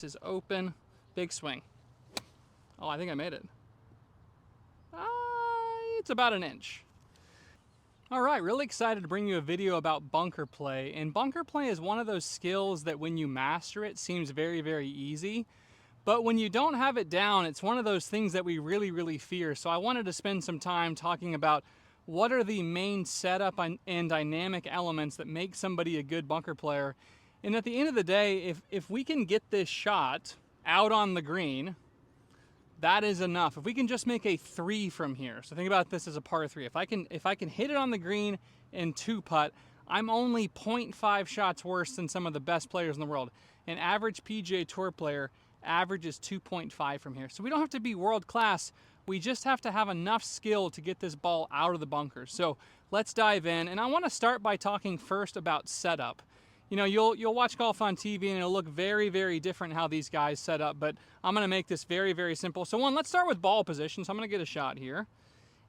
Is open, big swing. Oh, I think I made it. It's about an inch. All right, really excited to bring you a video about bunker play. And bunker play is one of those skills that when you master it seems very, very easy. But when you don't have it down, it's one of those things that we really, really fear. So I wanted to spend some time talking about what are the main setup and dynamic elements that make somebody a good bunker player. And at the end of the day, if we can get this shot out on the green, that is enough. If we can just make a 3 from here, so think about this as a par 3. If I can hit it on the green and 2-putt, I'm only 0.5 shots worse than some of the best players in the world. An average PGA Tour player averages 2.5 from here. So we don't have to be world class. We just have to have enough skill to get this ball out of the bunker. So let's dive in. And I want to start by talking first about setup. You know, you'll watch golf on TV and it'll look very, very different how these guys set up, but I'm going to make this very, very simple. So let's start with ball position. So I'm going to get a shot here.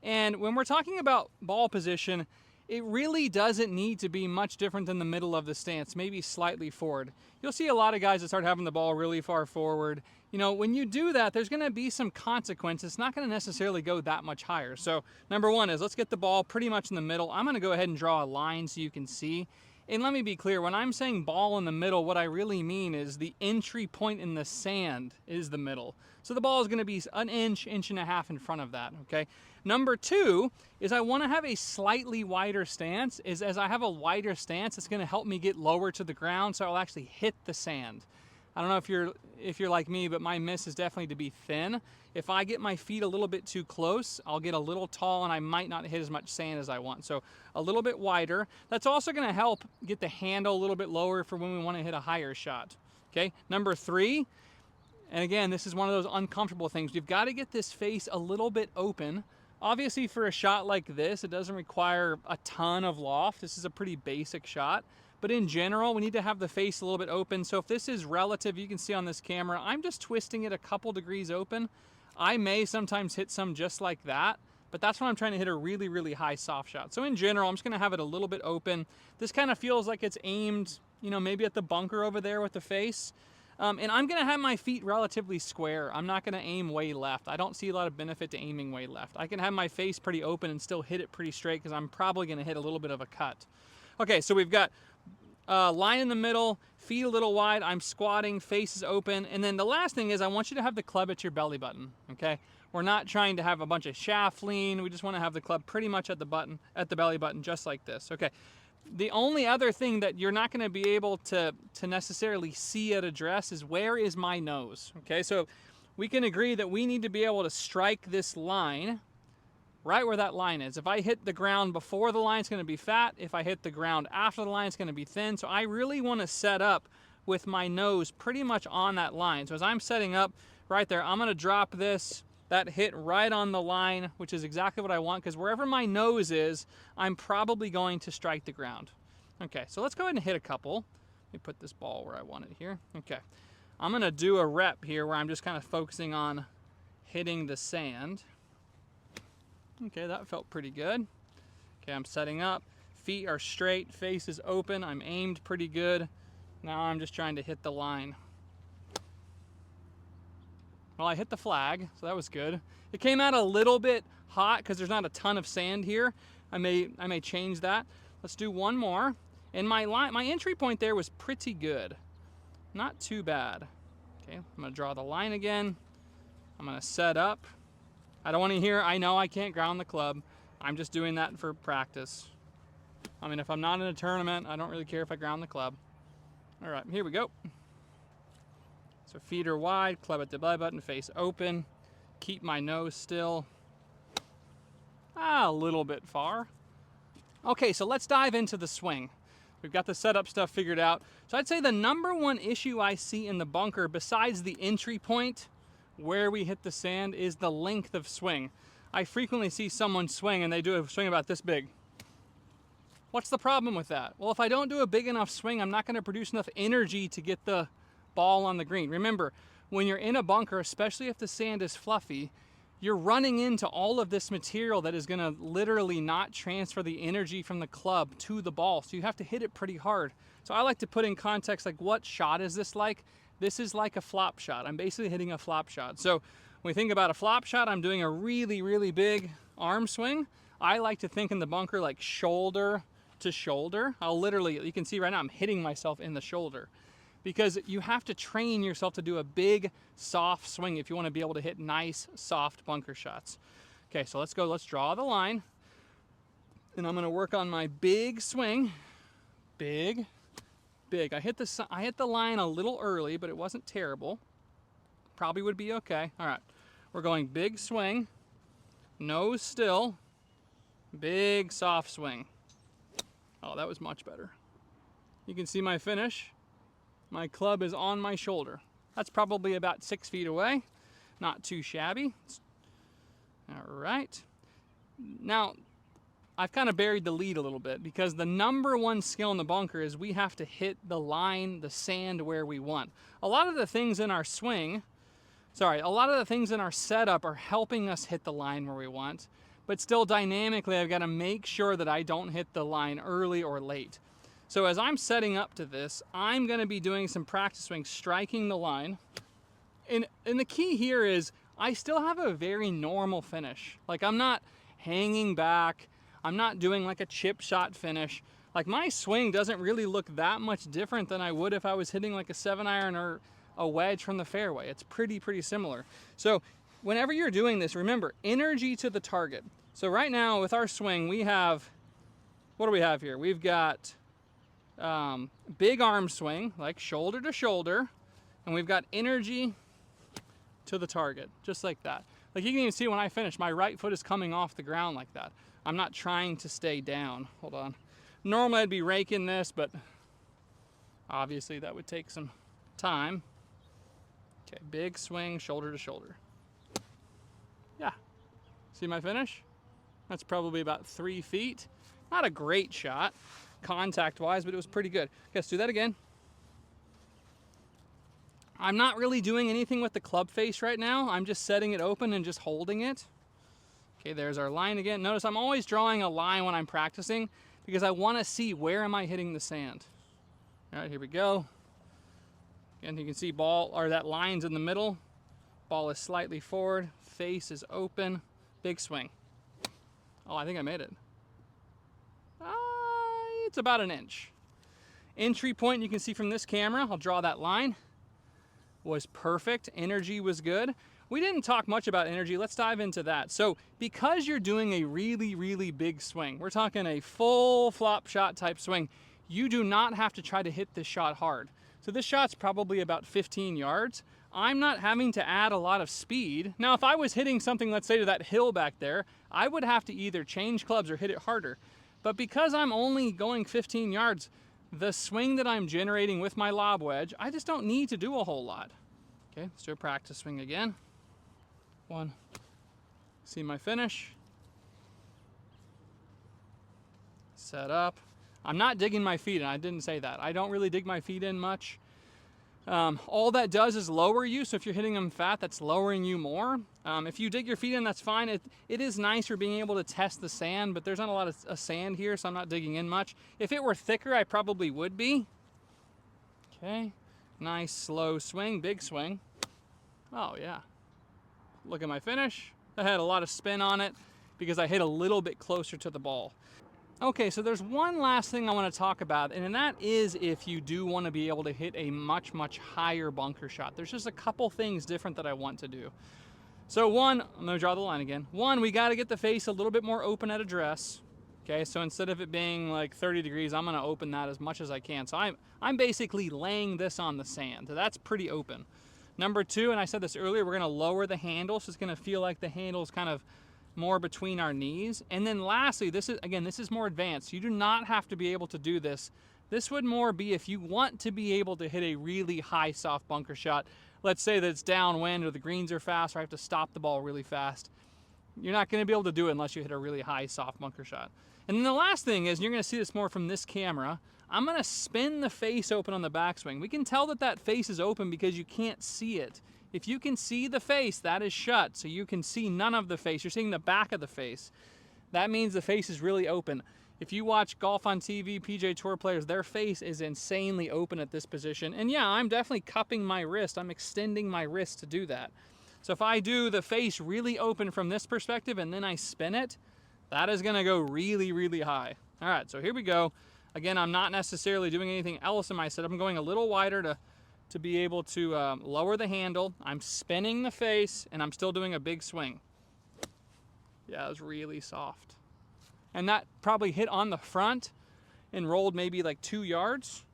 And when we're talking about ball position, it really doesn't need to be much different than the middle of the stance, maybe slightly forward. You'll see a lot of guys that start having the ball really far forward. You know, when you do that, there's going to be some consequences. It's not going to necessarily go that much higher. So number one is let's get the ball pretty much in the middle. I'm going to go ahead and draw a line so you can see. And let me be clear, when I'm saying ball in the middle, what I really mean is the entry point in the sand is the middle. So the ball is going to be an inch, inch and a half in front of that, okay? Number two is I want to have a slightly wider stance. As I have a wider stance, it's going to help me get lower to the ground, so I'll actually hit the sand. I don't know if you're like me, but my miss is definitely to be thin. If I get my feet a little bit too close, I'll get a little tall and I might not hit as much sand as I want. So a little bit wider. That's also going to help get the handle a little bit lower for when we want to hit a higher shot. Okay, number three, and again, this is one of those uncomfortable things. You've got to get this face a little bit open. Obviously, for a shot like this, it doesn't require a ton of loft. This is a pretty basic shot. But in general, we need to have the face a little bit open. So if this is relative, you can see on this camera, I'm just twisting it a couple degrees open. I may sometimes hit some just like that, but that's when I'm trying to hit a really, really high soft shot. So in general, I'm just gonna have it a little bit open. This kind of feels like it's aimed, you know, maybe at the bunker over there with the face. And I'm gonna have my feet relatively square. I'm not gonna aim way left. I don't see a lot of benefit to aiming way left. I can have my face pretty open and still hit it pretty straight because I'm probably gonna hit a little bit of a cut. Okay, so we've got line in the middle, feet a little wide, I'm squatting, face is open, and then the last thing is I want you to have the club at your belly button, okay? We're not trying to have a bunch of shaft lean, we just want to have the club pretty much at the belly button, just like this, okay? The only other thing that you're not going to be able to necessarily see at address is where is my nose, okay? So we can agree that we need to be able to strike this line right where that line is. If I hit the ground before the line, it's going to be fat. If I hit the ground after the line, it's going to be thin. So I really want to set up with my nose pretty much on that line. So as I'm setting up right there, I'm going to drop that hit right on the line, which is exactly what I want, because wherever my nose is, I'm probably going to strike the ground. Okay, so let's go ahead and hit a couple. Let me put this ball where I want it here. Okay, I'm going to do a rep here where I'm just kind of focusing on hitting the sand. Okay, that felt pretty good. Okay, I'm setting up. Feet are straight, face is open. I'm aimed pretty good. Now I'm just trying to hit the line. Well, I hit the flag, so that was good. It came out a little bit hot because there's not a ton of sand here. I may change that. Let's do one more. And my entry point there was pretty good. Not too bad. Okay, I'm gonna draw the line again. I'm gonna set up. I don't want to hear, I know I can't ground the club. I'm just doing that for practice. I mean, if I'm not in a tournament, I don't really care if I ground the club. All right, here we go. So feet are wide, club at the belly button, face open. Keep my nose still. A little bit far. Okay, so let's dive into the swing. We've got the setup stuff figured out. So I'd say the number one issue I see in the bunker, besides the entry point, where we hit the sand, is the length of swing. I frequently see someone swing and they do a swing about this big. What's the problem with that? Well, if I don't do a big enough swing, I'm not going to produce enough energy to get the ball on the green. Remember, when you're in a bunker, especially if the sand is fluffy, you're running into all of this material that is going to literally not transfer the energy from the club to the ball. So you have to hit it pretty hard. So I like to put in context, like, what shot is this like? this is like a flop shot. I'm basically hitting a flop shot. So when we think about a flop shot, I'm doing a really, really big arm swing. I like to think in the bunker like shoulder to shoulder. I'll literally, you can see right now I'm hitting myself in the shoulder, because you have to train yourself to do a big, soft swing if you want to be able to hit nice, soft bunker shots. Okay, so let's go. Let's draw the line. And I'm going to work on my big swing. Big, big. I hit the line a little early, but it wasn't terrible. Probably would be okay. All right, we're going big swing, nose still, big soft swing. Oh, that was much better. You can see my finish. My club is on my shoulder. That's probably about 6 feet away. Not too shabby. All right. Now, I've kind of buried the lead a little bit, because the number one skill in the bunker is we have to hit the line, the sand where we want. A lot of the things in our swing, a lot of the things in our setup are helping us hit the line where we want, but still dynamically I've got to make sure that I don't hit the line early or late. So as I'm setting up to this, I'm going to be doing some practice swings, striking the line. And the key here is I still have a very normal finish. Like, I'm not hanging back. I'm not doing like a chip shot finish. Like, my swing doesn't really look that much different than I would if I was hitting like a 7-iron or a wedge from the fairway. It's pretty similar. So whenever you're doing this, remember, energy to the target. So right now with our swing, we have, what do we have here? We've got big arm swing, like shoulder to shoulder, and we've got energy to the target, just like that. Like, you can even see when I finish, my right foot is coming off the ground like that. I'm not trying to stay down. Hold on. Normally I'd be raking this, but obviously that would take some time. Okay, big swing, shoulder to shoulder. Yeah, see my finish? That's probably about 3 feet. Not a great shot contact-wise, but it was pretty good. Okay, let's do that again. I'm not really doing anything with the club face right now. I'm just setting it open and just holding it. Okay, there's our line again. Notice I'm always drawing a line when I'm practicing, because I want to see where am I hitting the sand. All right, here we go. Again, you can see that line's in the middle. Ball is slightly forward. Face is open. Big swing. Oh, I think I made it. It's about an inch. Entry point, you can see from this camera, I'll draw that line, was perfect. Energy was good. We didn't talk much about energy. Let's dive into that. So because you're doing a really, really big swing, we're talking a full flop shot type swing, you do not have to try to hit this shot hard. So this shot's probably about 15 yards. I'm not having to add a lot of speed. Now, if I was hitting something, let's say to that hill back there, I would have to either change clubs or hit it harder. But because I'm only going 15 yards, the swing that I'm generating with my lob wedge, I just don't need to do a whole lot. Okay, let's do a practice swing again. One. See my finish. Set up. I'm not digging my feet in. I didn't say that. I don't really dig my feet in much. All that does is lower you, so if you're hitting them fat, that's lowering you more. If you dig your feet in, that's fine. It is nice for being able to test the sand, but there's not a lot of sand here, so I'm not digging in much. If it were thicker, I probably would be. Okay, nice slow swing, big swing. Oh yeah. Look at my finish. I had a lot of spin on it because I hit a little bit closer to the ball. Okay, so there's one last thing I want to talk about, and that is if you do want to be able to hit a much, much higher bunker shot. There's just a couple things different that I want to do. So one, I'm going to draw the line again. One, we got to get the face a little bit more open at address. Okay, so instead of it being like 30 degrees, I'm going to open that as much as I can. So I'm basically laying this on the sand. So that's pretty open. Number two, and I said this earlier, we're going to lower the handle, so it's going to feel like the handle is kind of more between our knees. And then lastly, this is more advanced. You do not have to be able to do this. This would more be if you want to be able to hit a really high soft bunker shot. Let's say that it's downwind or the greens are fast or I have to stop the ball really fast. You're not going to be able to do it unless you hit a really high soft bunker shot. And then the last thing is, and you're going to see this more from this camera, I'm going to spin the face open on the backswing. We can tell that that face is open because you can't see it. If you can see the face, that is shut, so you can see none of the face. You're seeing the back of the face. That means the face is really open. If you watch golf on TV, PGA Tour players, their face is insanely open at this position. And yeah, I'm definitely cupping my wrist. I'm extending my wrist to do that. So if I do the face really open from this perspective and then I spin it, that is gonna go really, really high. All right, so here we go. Again, I'm not necessarily doing anything else in my setup. I'm going a little wider to be able to lower the handle. I'm spinning the face and I'm still doing a big swing. Yeah, it was really soft. And that probably hit on the front and rolled maybe like 2 yards.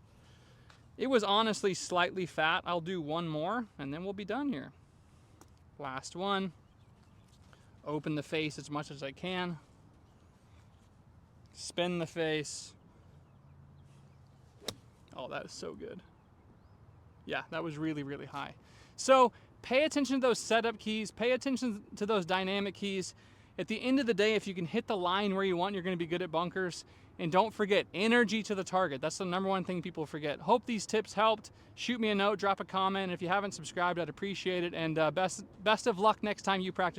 It was honestly slightly fat. I'll do one more and then we'll be done here. Last one. Open the face as much as I can. Spin the face. Oh, that is so good. Yeah, that was really, really high. So pay attention to those setup keys. Pay attention to those dynamic keys. At the end of the day, if you can hit the line where you want, you're going to be good at bunkers. And don't forget, energy to the target. That's the number one thing people forget. Hope these tips helped. Shoot me a note, drop a comment. If you haven't subscribed, I'd appreciate it. And best of luck next time you practice.